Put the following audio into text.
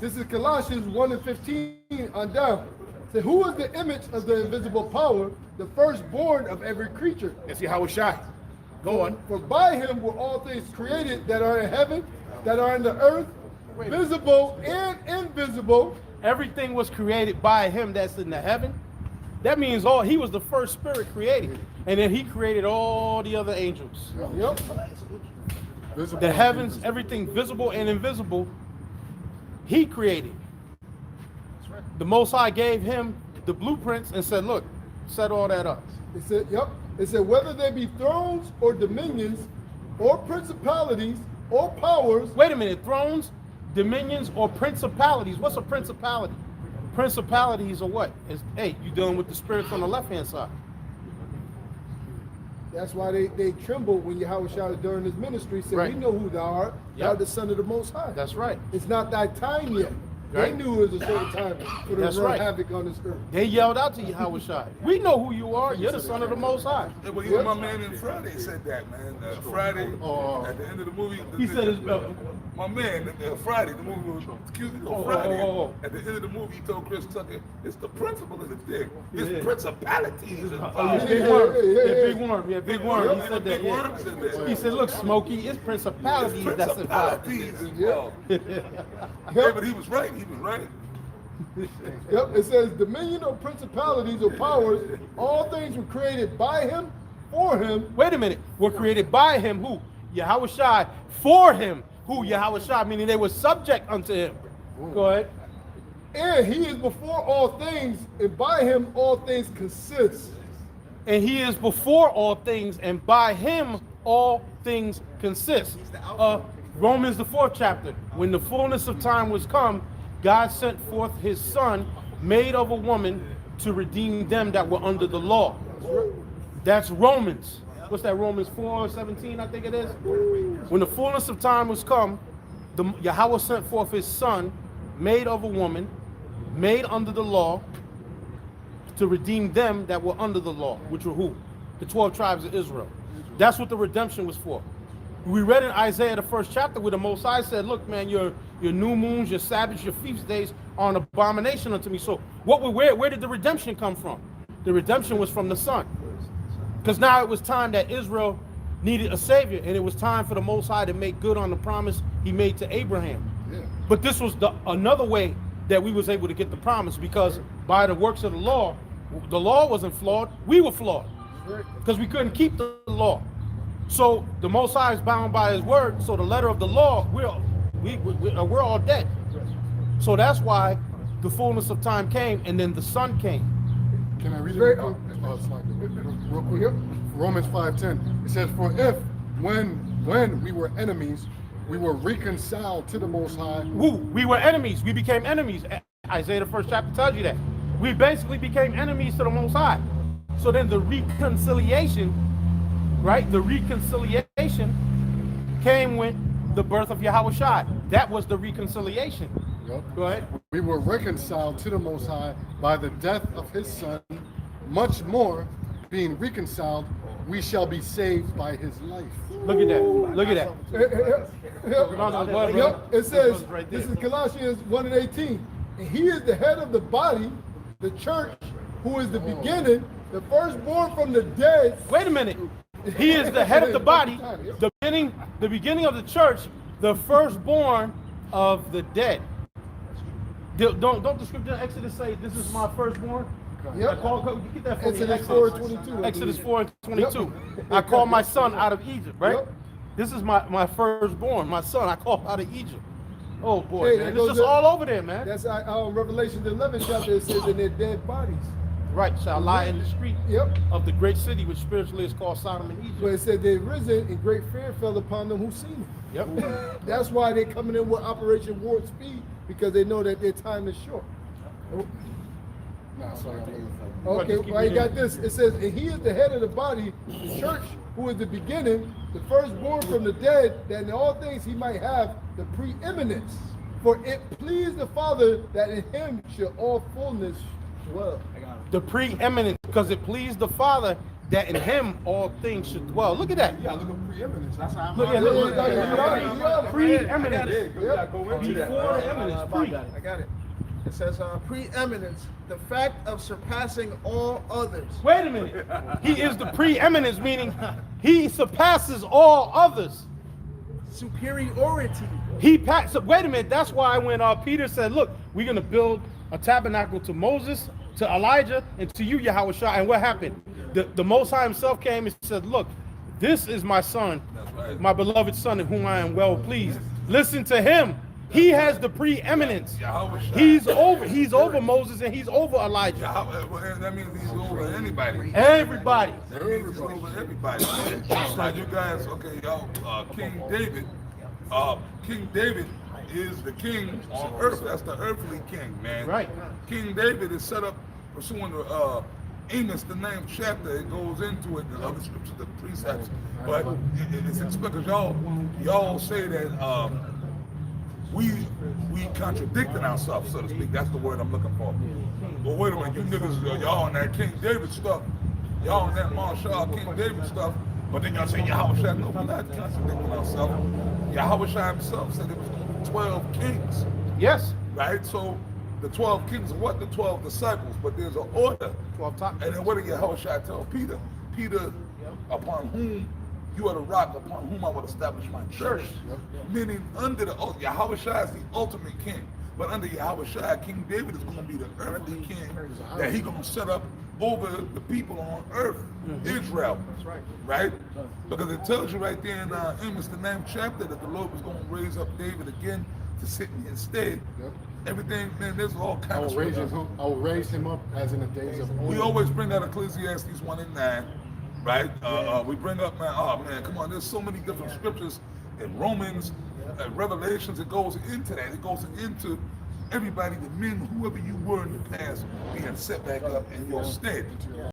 This is Colossians 1 and 15 on down. So who is the image of the invisible power, the firstborn of every creature? That's Yahawahshi. Go on. For by him were all things created that are in heaven, that are in the earth, visible and invisible. Everything was created by him that's in the heaven. That means he was the first spirit created. And then he created all the other angels. Yep. The heavens, everything visible and invisible, he created. The Most High gave him the blueprints and said, look, set all that up. It said, yep. It said, whether they be thrones or dominions or principalities or powers. Wait a minute, thrones, dominions, or principalities. What's a principality? Principalities are what? Hey, you dealing with the spirits on the left-hand side. That's why they trembled when Yahawahshi during his ministry said, Right. we know who thou art, thou art the Son of the Most High. That's right. It's not thy time yet. Right. They knew it was a certain time for them That's to run right. havoc on this earth. They yelled out to Yahawahshi. We know who you are. You're the Son of the Most High. Yeah, but even my man in Friday said that, man. Friday, at the end of the movie. He said his my man, Friday, the movie was Friday. At the end of the movie, he told Chris Tucker, it's the principle of the thing. It's principalities. Big Worm. Big Worm. Yeah, Big Worm. He Yeah, said Big that. Worm Yeah. said that. He said, look, Smokey, it's principalities that's involved. Principalities involved. Yeah, but he was right. He was right. Yep, it says dominion or principalities or powers, all things were created by him, for him. Wait a minute. Were created by him, who? Yahawahshi. For him, who? Yahawahshi, meaning they were subject unto him. Go ahead. And he is before all things, and by him all things consist. And he is before all things, and by him all things consist. Romans the 4th chapter. When the fullness of time was come, God sent forth his son, made of a woman, to redeem them that were under the law. That's Romans. What's that, Romans 4:17, I think it is? When the fullness of time was come, Yahweh sent forth his son, made of a woman, made under the law, to redeem them that were under the law, which were who? The 12 tribes of Israel. That's what the redemption was for. We read in Isaiah the 1st chapter where the Most High said, look, man, your new moons, your Sabbaths, your feast days are an abomination unto me. So where did the redemption come from? The redemption was from the Son. Because now it was time that Israel needed a Savior, and it was time for the Most High to make good on the promise he made to Abraham. Yeah. But this was another way that we was able to get the promise, because by the works of the law wasn't flawed, we were flawed. Because we couldn't keep the law. So the Most High is bound by his word. So the letter of the law, we're all dead. So that's why the fullness of time came, and then the Son came. Can I read it real quick? Romans 5:10. It says, for if when we were enemies, we were reconciled to the Most High. We were enemies. We became enemies. Isaiah the 1st chapter tells you that. We basically became enemies to the Most High. So then the reconciliation, right? The reconciliation came with the birth of Yahawahshi. That was the reconciliation. Yep. Go ahead. We were reconciled to the Most High by the death of his Son. Much more, being reconciled, we shall be saved by his life. Look at that. Look at that. Yep. It says, this is Colossians 1 and 18. And he is the head of the body, the church, who is the beginning, the firstborn from the dead. Wait a minute. He is the head of the body, the beginning of the church, the firstborn of the dead. Don't the scripture in Exodus say, this is my firstborn? Yep. Get that from Exodus 4:22. Exodus 4:22. I call my son out of Egypt, right? Yep. This is my firstborn, my son. I call out of Egypt. Oh boy, Hey, man. that It's goes just up- all over there, man. That's Revelation the 11th chapter. It says in their dead bodies. Right, shall lie in the street Yep. of the great city, which spiritually is called Sodom and Egypt. But it said they risen and great fear fell upon them who seen it. Yep. That's why they're coming in with Operation Warp Speed, because they know that their time is short. Nah, sorry. Okay, just keep well, you reading. got this. It says, and he is the head of the body, the church, who is the beginning, the firstborn from the dead, that in all things he might have the preeminence. For it pleased the Father that in him should all fullness dwell. The preeminence, because it pleased the Father that in him all things should dwell. Look at that. Yeah, look at preeminence. That's how Look at look, look. preeminence. Yeah. Go into that. Before the eminence, pre. I got it. It says preeminence, the fact of surpassing all others. Wait a minute. He is the preeminence, meaning he surpasses all others. Superiority. So wait a minute. That's why when Peter said, "Look, we're gonna build a tabernacle to Moses, to Elijah, and to you, Yahawahshi." And what happened? The Most High Himself came and said, "Look, this is my son, right. my beloved son, in whom I am well pleased. Listen to him. He has the preeminence. Yahawahshi. He's over Moses and he's over Elijah. That means he's over anybody. Everybody. That means he's over everybody. Like you guys, okay, y'all, King David is the king on earth. That's the earthly king, man. Right. King David is set up pursuing the Amos, the 9th chapter. It goes into it, the other scriptures, the precepts. But it's because y'all say that we contradicting ourselves, so to speak. That's the word I'm looking for. But wait a minute, you niggas, y'all on that King David stuff. Y'all on that Marshall King David stuff. But then y'all say Yahawahshi. No, we're not contradicting ourselves. Yahawahshi himself said it was 12 kings. Yes. Right? So the 12 kings are what? The 12 disciples. But there's an order. 12 top. And then what did Yahawahshi tell Peter? Peter, upon whom you are the rock, upon whom I will establish my church. Meaning under the Yahawahshi is the ultimate king. But under Yahawahshi, King David is going to be the earthly king that he's going to set up over the people on earth, Israel. That's right. Right? Because it tells you right there in Amos, the 9th chapter, that the Lord was going to raise up David again to sit in his stead. Everything, man, there's all kinds of stuff. I will raise him up as in the days of old. We always bring out Ecclesiastes 1 and 9, right? We bring up, man, oh man, come on, there's so many different scriptures in Romans, Revelations. It goes into that. It goes into everybody, the men, whoever you were in the past, being set back up in your stead.